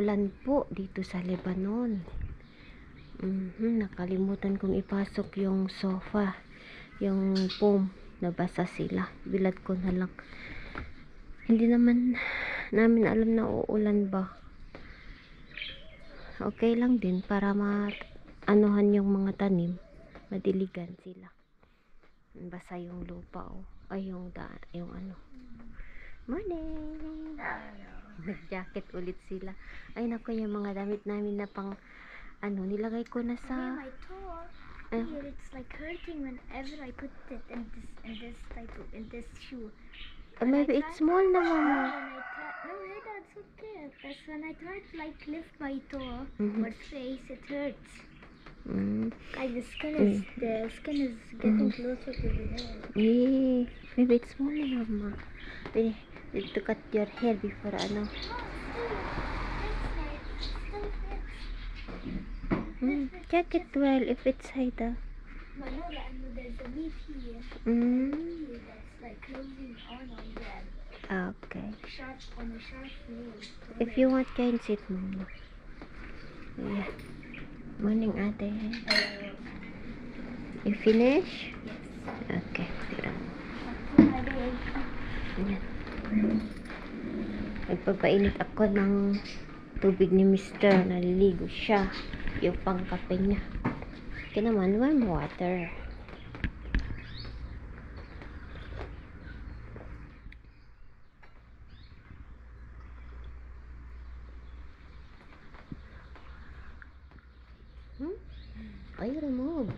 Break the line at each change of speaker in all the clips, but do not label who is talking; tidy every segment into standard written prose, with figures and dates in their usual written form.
Umuulan po dito sa Lebanon. Nakalimutan kong ipasok yung sofa, yung foam, nabasa sila. Bilad ko na lang. Hindi naman namin alam na uulan ba. Okay lang din para anuhan yung mga tanim, madiligan sila. Basa yung lupa, oh. Ay, yung ano. Morning! Nag-jacket ulit sila. Ay, naku, yung mga damit namin na pang nilagay ko na sa...
My toe here, it's like hurting whenever I put it in this shoe.
Maybe it's small na, Mama.
No, that's okay. That's when I try to like lift my toe or face, it hurts. Like the skin is getting closer to the hair.
Yeah, maybe it's small na, Mama. We need to cut your hair before check it well if it's hide.
There's a meat here. That's like closing on that.
Okay.
Sharp on a sharp nail.
If you want, can sit, Mama. Yeah. Morning, Ate. You finish?
Yes.
Okay. Ayan. Nagpapainit ako ng tubig ni Mr. Naliligo siya. Yung pangkape niya. Okay naman, warm water. Ay, remove.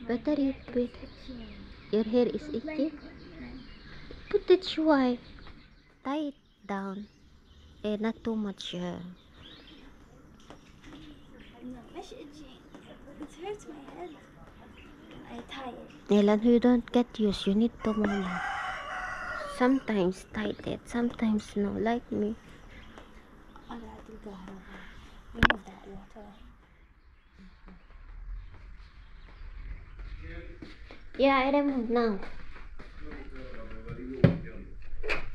Better you put. Your hair is itchy. Put it why. Tie it down. Not too much.
No, it's itching. It hurts my head. I tie it.
Elan, you don't get used. You need to, Mama. Sometimes tight it. Sometimes no. Like me.
We need that water.
Yeah, I remove now.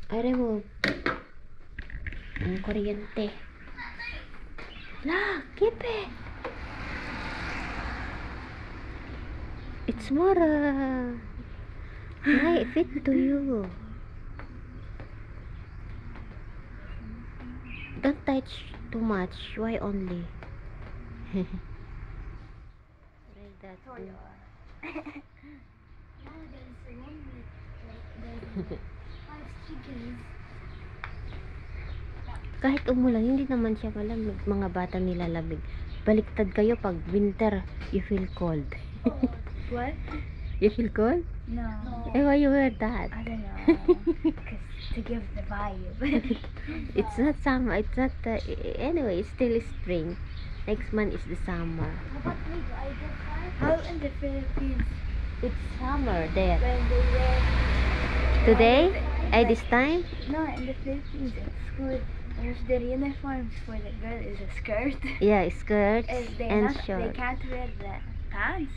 I remove. Ang kuryente. La, keep it. It's more fit to you. Don't touch too much. Why only? Like that. Kahit umulan, hindi naman siya malamig. Mga bata nilalamig. Baliktad kayo pag winter, you feel cold.
What?
You feel cold?
No.
Why you wear that?
I don't know. Because to give the vibe.
It's not summer. It's not. Anyway, it's still spring. Next month is the summer.
What do I get vibe? How in the Philippines?
It's summer there.
When they wear...
Today? This time?
No, in the Philippines at school, their uniforms for the girl is a skirt.
Yeah, skirts
They
and
They
shorts.
can't wear the pants.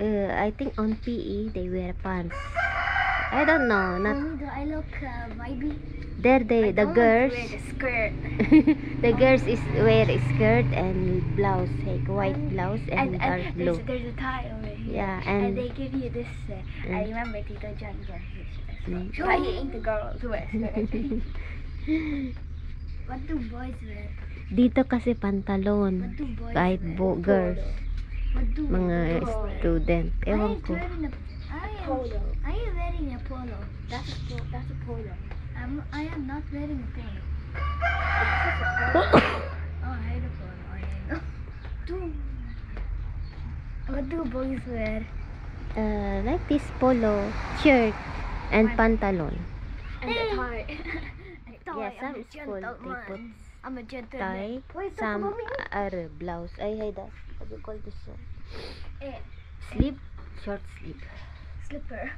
I think on PE they wear pants. I don't know. Not
Mommy, do I look vibey?
there.
I
The
don't
girls.
want to wear the skirt.
The girls is wear skirt and blouse, like white blouse and dark blue.
There's a tie over here.
Yeah,
And
and
they give you this. I remember Tito John.
Mm.
Why ain't the girls wear skirt? What do boys wear?
dito kasi
What
pantalon.
do boys
Kahit
wear?
girls,
What do
mga
girls wear?
student.
I
Ewan
am
ko.
wearing I am wearing a polo. That's a polo. I am not wearing a polo. Oh, I had a polo. What do boys wear?
Like this polo, shirt, and pantalon.
And a tie.
Yeah, some school they put
I'm a gentleman.
tie,
Wait,
some
mommy.
are blouse. Ay, that. What do you call this?
Eh,
Sleeve, short sleeve.
slipper.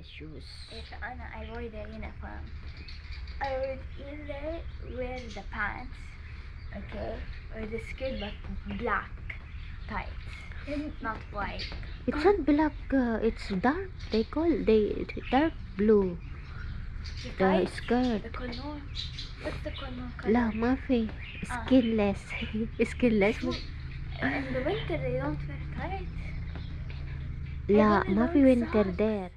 Shoes.
If I wear the uniform, I would either wear the pants, okay, or the skirt but black tights, not white.
It's not black. It's dark. They dark blue.
The
The
tights?
skirt.
The color. What's the color?
La, Mafi. Skinless. Skinless.
In the winter they don't wear tights.
La,
Even
Mafi
long
winter
socks.
there.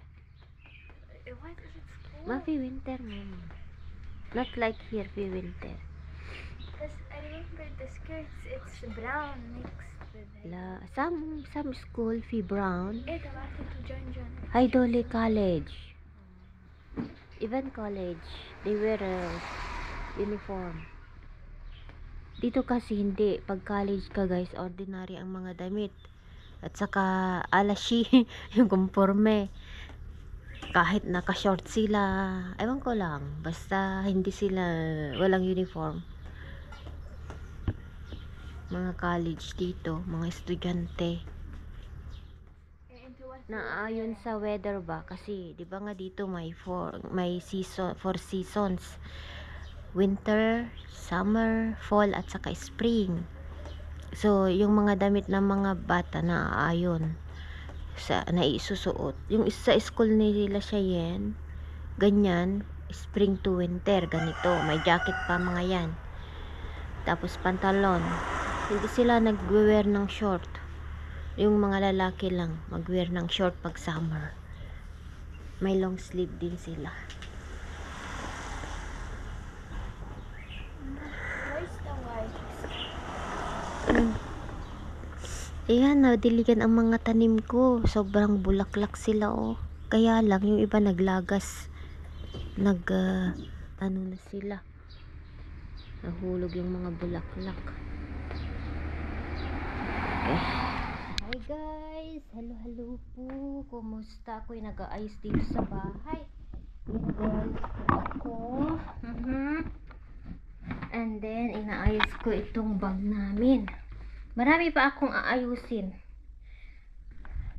Why does it cold?
Mafi winter, mama. Not like here, fi winter.
Because I remember the skirts, it's brown mixed with it.
La, some school fi brown.
Eh, tawagin to John.
Idole College. Even college, they wear a uniform. Dito kasi hindi. Pag college ka guys, ordinary ang mga damit. At saka alashi, yung kumporme. Kahit naka-short sila, ewan ko lang. Basta hindi sila, walang uniform. Mga college dito, mga estudyante. Naayon sa weather ba kasi 'di ba nga dito may four seasons, winter, summer, fall at saka spring. So yung mga damit ng mga bata naaayon sa naisusuot. Yung sa school nila Cheyenne, ganyan, spring to winter, ganito, may jacket pa mga yan. Tapos pantalon. Hindi sila nagwe-wear ng short. Yung mga lalaki lang mag-wear ng short pag summer. May long sleeve din sila.
Where's the white?
Ayan, nadiligan ang mga tanim ko. Sobrang bulaklak sila oh. Kaya lang yung iba naglagas. Ano na sila. Nahulog yung mga bulaklak. Okay. Hi guys! Hello po! Kumusta? Ako'y nag-aayos dito sa bahay. Yan guys, ako. And then, inaayos ko itong bag namin. Marami pa akong aayusin.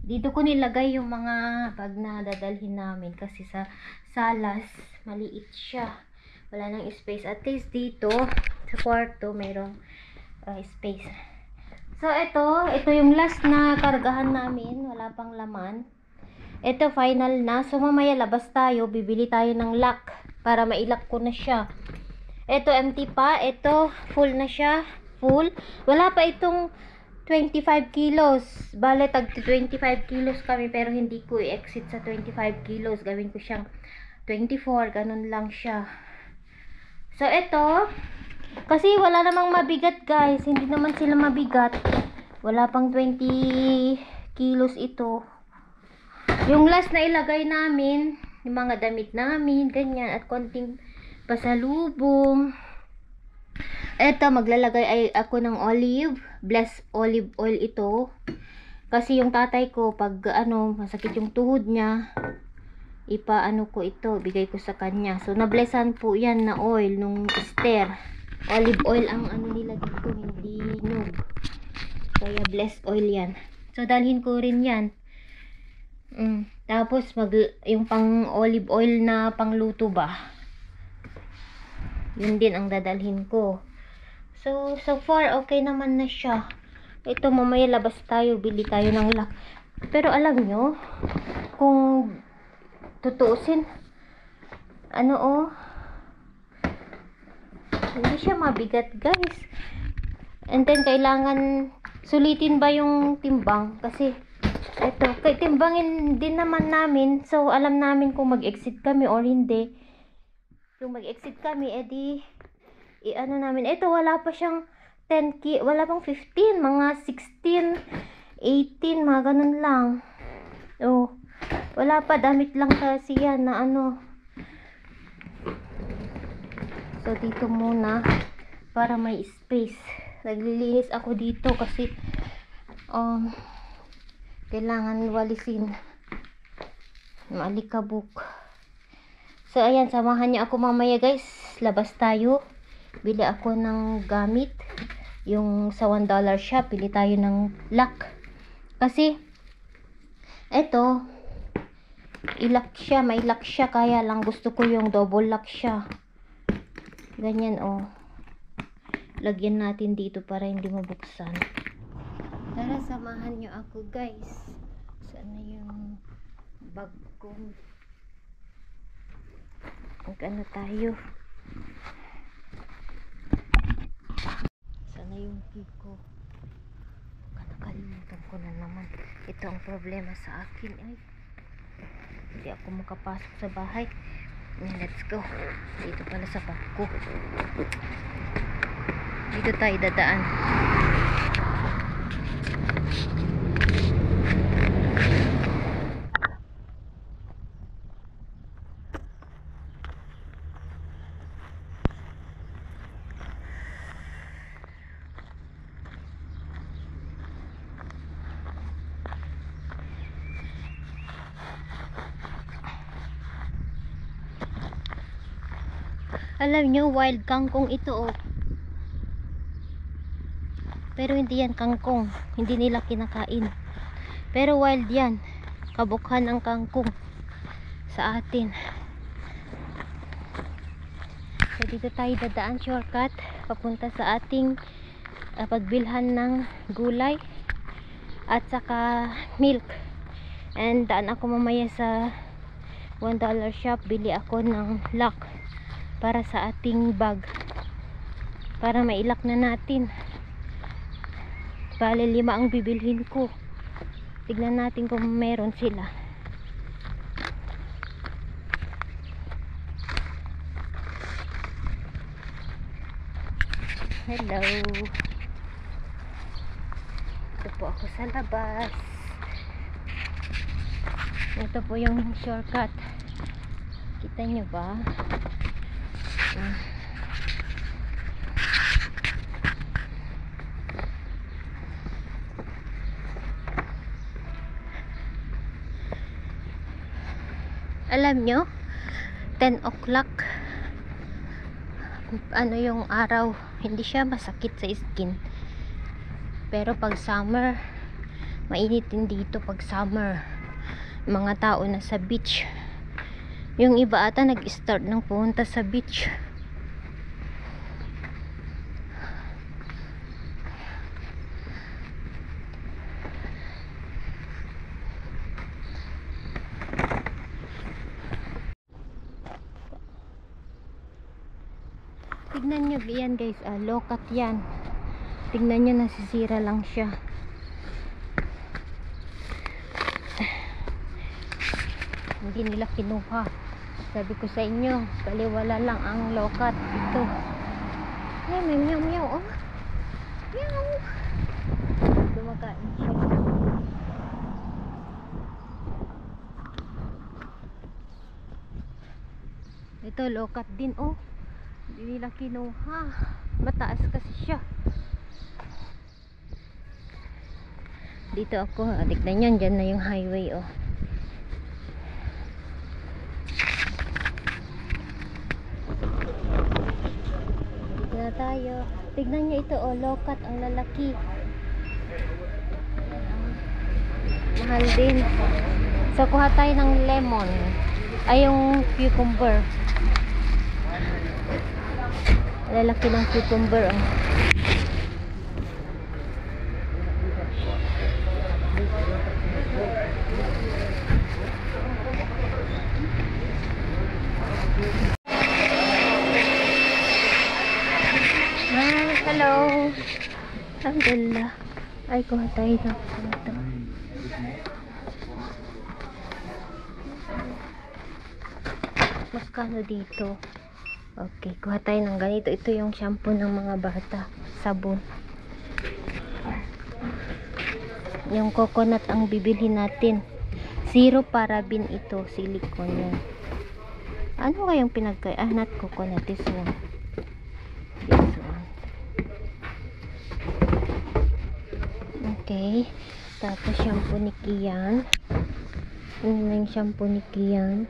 Dito ko nilagay yung mga bag na dadalhin namin kasi sa salas, maliit siya. Wala nang space. At least dito, sa kwarto, mayroong space. So, ito yung last na kargahan namin. Wala pang laman. Ito, final na. So, mamaya labas tayo. Bibili tayo ng lock para mailak ko na siya. Ito, empty pa. Ito, full na siya. Full. Wala pa itong 25 kilos. Bale, tag 25 kilos kami. Pero hindi ko i-exit sa 25 kilos. Gawin ko siyang 24. Ganun lang siya. So, ito. Kasi wala namang mabigat guys. Hindi naman sila mabigat. Wala pang 20 kilos ito. Yung last na ilagay namin, yung mga damit namin, ganyan. At konting pasalubong. Ito, maglalagay ay ako ng olive. Blessed olive oil ito. Kasi yung tatay ko, pag masakit yung tuhod niya, ipaano ko ito, bigay ko sa kanya. So, nablessan po yan na oil nung Esther. Olive oil ang nila dito, hindi nyug. Kaya blessed oil yan. So, dalhin ko rin yan. Tapos, yung pang olive oil na pangluto ba? Yun din ang dadalhin ko. So far, okay naman na siya. Ito, mamaya labas tayo, bili tayo ng lock. Pero alam nyo, kung tutuusin, hindi siya mabigat guys. And then kailangan sulitin ba yung timbang kasi kay timbangin din naman namin. So alam namin kung mag-exit kami or hindi. Kung mag-exit kami edi namin. Ito wala pa siyang 10 wala pang 15, mga 16, 18, mga ganun lang. Oh, wala pa, damit lang kasi yan na So, dito muna para may space. Naglilinis ako dito kasi kailangan walisin. Maalikabok. So, ayan, samahan niyo ako mamaya guys. Labas tayo. Bili ako ng gamit. Yung sa $1 shop, bili tayo ng lock. Kasi, eto, i-lock siya, may lock siya. Kaya lang gusto ko yung double lock siya. Ganyan oh. Lagyan natin dito para hindi mabuksan. Tara, samahan nyo ako guys. Saan na yung bag ko? Mag-ano tayo. Sana yung key ko. Nakalimutan ko na naman. Ito ang problema sa akin. Ay, hindi ako makapasok sa bahay. Let's go. Dito pala sa bako. Dito tayo dadaan. Alam nyo, wild kangkong ito oh. Pero hindi yan kangkong. Hindi nila kinakain. Pero wild yan. Kabukhan ang kangkong sa atin. So dito tayo dadaan, shortcut papunta sa ating pagbilhan ng gulay at saka milk. And daan ako mamaya sa $1 shop. Bili ako ng lock para sa ating bag, para mailak na natin. Bale 5 ang bibilhin ko. Tignan natin kung meron sila. Hello, ito po ako sa labas. Ito po yung shortcut. Kita nyo ba? Alam nyo, 10 o'clock ano yung araw, hindi siya masakit sa skin. Pero pag summer, mainit din dito pag summer. Mga tao na sa beach. Yung iba ata nag-start ng pumunta sa beach. Tignan nyo yan guys, lokat yan. Tignan nyo, nasisira lang siya. Hindi nila kinuha. Sabi ko sa inyo, kaliwala lang ang lokat ito. Ay, may meow meow oh. Meow. Dumakain siya. Ito lokat din oh. Hindi nila kinuha. Mataas kasi siya. Dito ako, tignan nyo, dyan na yung highway oh. Dito na tayo. Tignan nyo ito oh, lokat ang lalaki. Mahal din. So kuha tayo ng lemon. Ay yung cucumber. Lalaki ng cucumber oh. Hello. Alhamdulillah. Ay, kuha tayo ng ito. Magkano dito? Okay, kuha tayo ng ganito. Ito yung shampoo ng mga bata. Sabon. Yung coconut ang bibili natin. Zero paraben ito. Silicone yan. Ano kayong pinagkaya? Ah, not coconut. This one. This one. Okay. Tapos shampoo ni Kian. Ano yung shampoo ni Kian?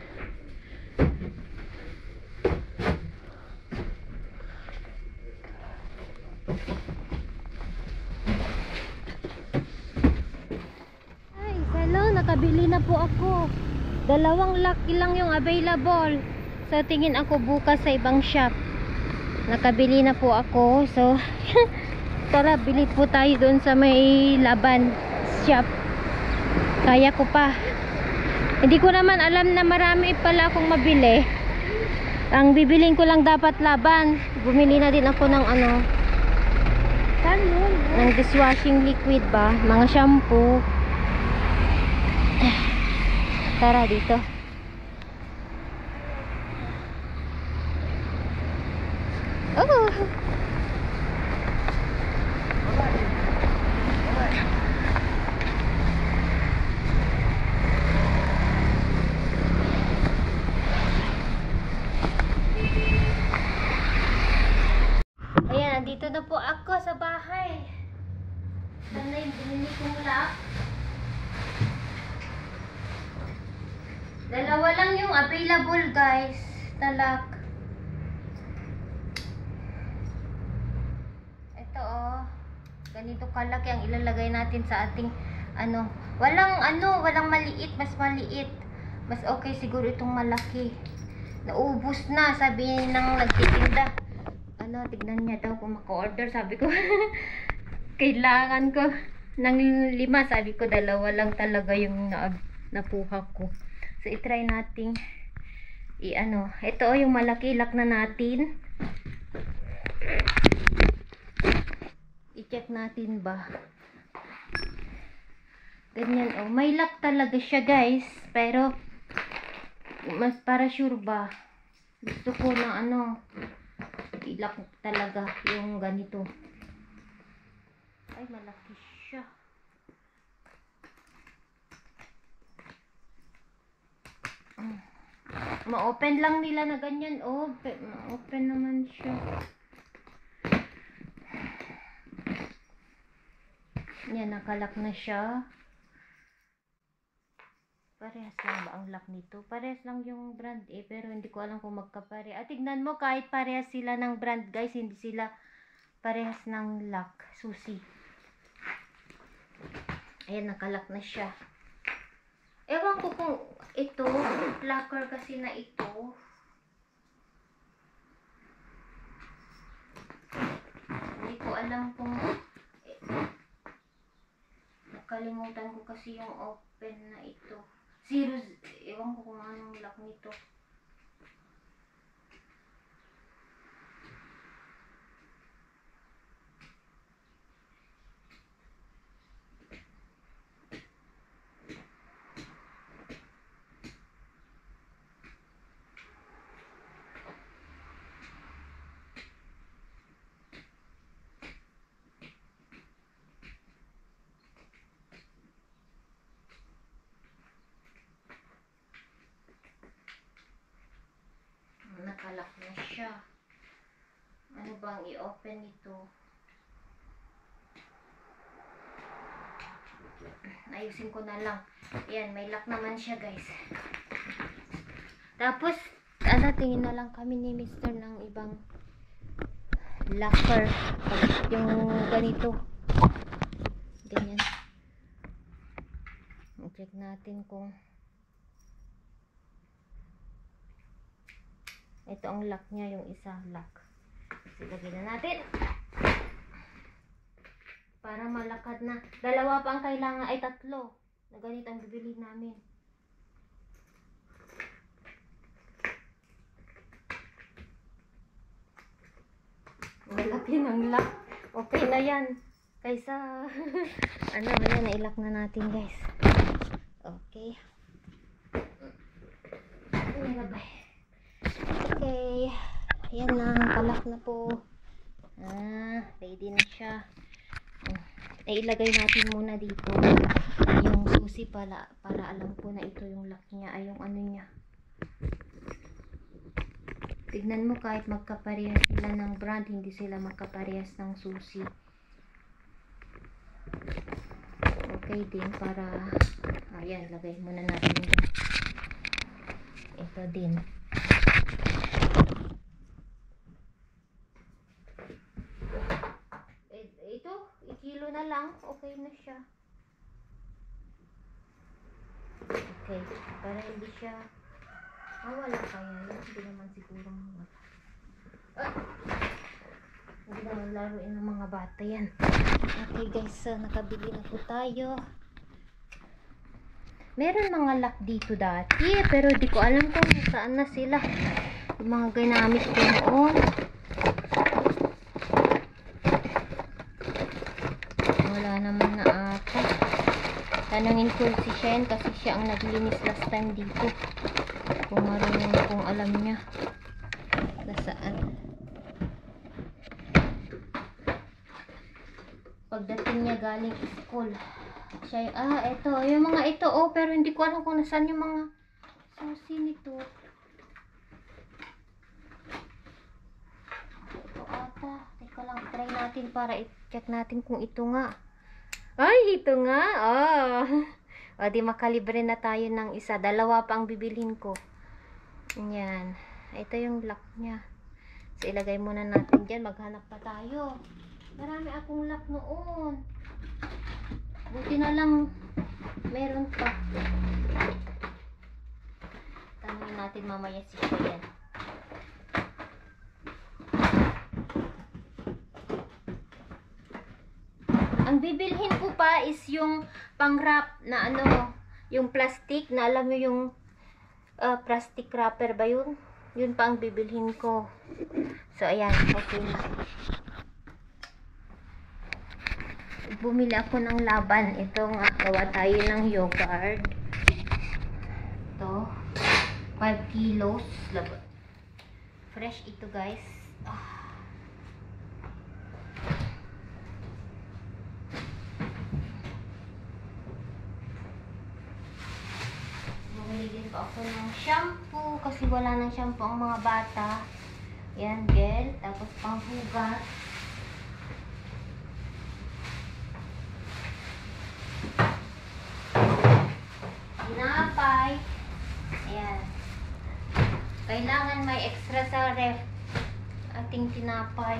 Ay, hello, nakabili na po ako. 2 lucky lang yung available. So tingin ako bukas sa ibang shop. Nakabili na po ako. So tara, bili po tayo doon sa may Laban shop. Kaya ko pa. Hindi ko naman alam na marami pala akong mabili. Ang bibiling ko lang dapat laban. Bumili na din ako ng ano, ng dishwashing liquid ba, mga shampoo. Tara dito. Oh. Ayan, nandito na po ako sa bahay. Sana yung binili kong lock. Dalawa lang yung available, guys, na lock. Ito oh, ganito kalaki ang ilalagay natin sa ating ano. Walang maliit, mas maliit. Mas okay siguro itong malaki. Naubos na, sabi ng nagtitinda. Ano, tignan niya daw kung maka-order, sabi ko. Kailangan ko ng 5, sabi ko 2 lang talaga yung napuha ko. So i-try nating i-ano. Ito oh, yung malaki, lock na natin. I-check natin ba. Ganyan oh, may lock talaga siya, guys. Pero mas para sure ba, gusto ko na ano, i-lock talaga yung ganito. Ay, malaki siya. Ma-open lang nila na ganyan. Oh, ma-open naman siya. Yan, nakalock na siya. Parehas lang ba ang lock nito? Parehas lang yung brand eh, pero hindi ko alam kung magkapare. At tignan mo, kahit parehas sila ng brand, guys, hindi sila parehas ng lock, susi. Ayan, nakalock na siya. Ewan ko kung ito, locker kasi na ito. Hindi ko alam kung nakalimutan ko kasi yung open na ito. Ewan ko kung anong lock nito. Nakalock na siya. Ano bang i-open ito? Ayusin ko na lang. Ayan, may lock naman siya, guys. Tapos, tingin na lang kami ni Mr. ng ibang locker. Yung ganito. Ganyan. I-check natin kung ito ang lock niya, yung isa lock. Silagay na natin. Para malakad na. 2 pa ang kailangan, ay 3. Na ganito ang bibili namin. Malaki ng lock. Okay na yan. Kaysa, ano, yan, na-lock na natin, guys. Okay. Okay. Ayan na, kalak na po. Ready na siya. Ilagay natin muna dito yung susi para alam ko na ito yung lock niya, ay yung ano niya. Tignan mo, kahit magkaparehas sila ng brand, hindi sila magkaparehas ng susi. Okay din para, ayan, lagay muna natin dyan. Ito din. Ito, ikilo na lang, okay na siya. Okay, para hindi siya wala kaya yun, hindi naman siguro hindi naman laruin ng mga bata yan. Okay guys, so nakabili na po tayo. Meron mga lock dito dati, pero di ko alam kung saan na sila. Yung mga ginamit ko noon. Wala naman na ata. Tanungin ko si Shen kasi siya ang naglinis last time dito. Kung marunong, kung alam niya nasaan. Pagdating niya galing school. Siya, eto. Yung mga ito, pero hindi ko alam kung nasaan yung mga susi nito. Ito ata. Teka lang, try natin para i-check natin kung ito nga. Ay, ito nga. O, di makalibre na tayo ng isa. Dalawa pa ang bibilhin ko. Yan. Ito yung lock niya. So, ilagay muna natin dyan. Maghanap pa tayo. Marami akong lock noon. Buti na lang meron pa. Tanungin natin mamaya si Cheyenne. Ang bibilhin ko pa is yung pang-wrap na ano, yung plastic na alam mo yung plastic wrapper ba yun? Yun pa ang bibilhin ko. So ayan, okay na. Bumili ako ng laban. Ito nga, gawa tayo ng yogurt. Ito. 5 kilos. Laban. Fresh ito guys. Bumili din pa ako ng shampoo. Kasi wala ng shampoo ang mga bata. Yan, gel. Tapos panghugas. Tinapay. Ayan. Kailangan may extra sa ref. Ating tinapay.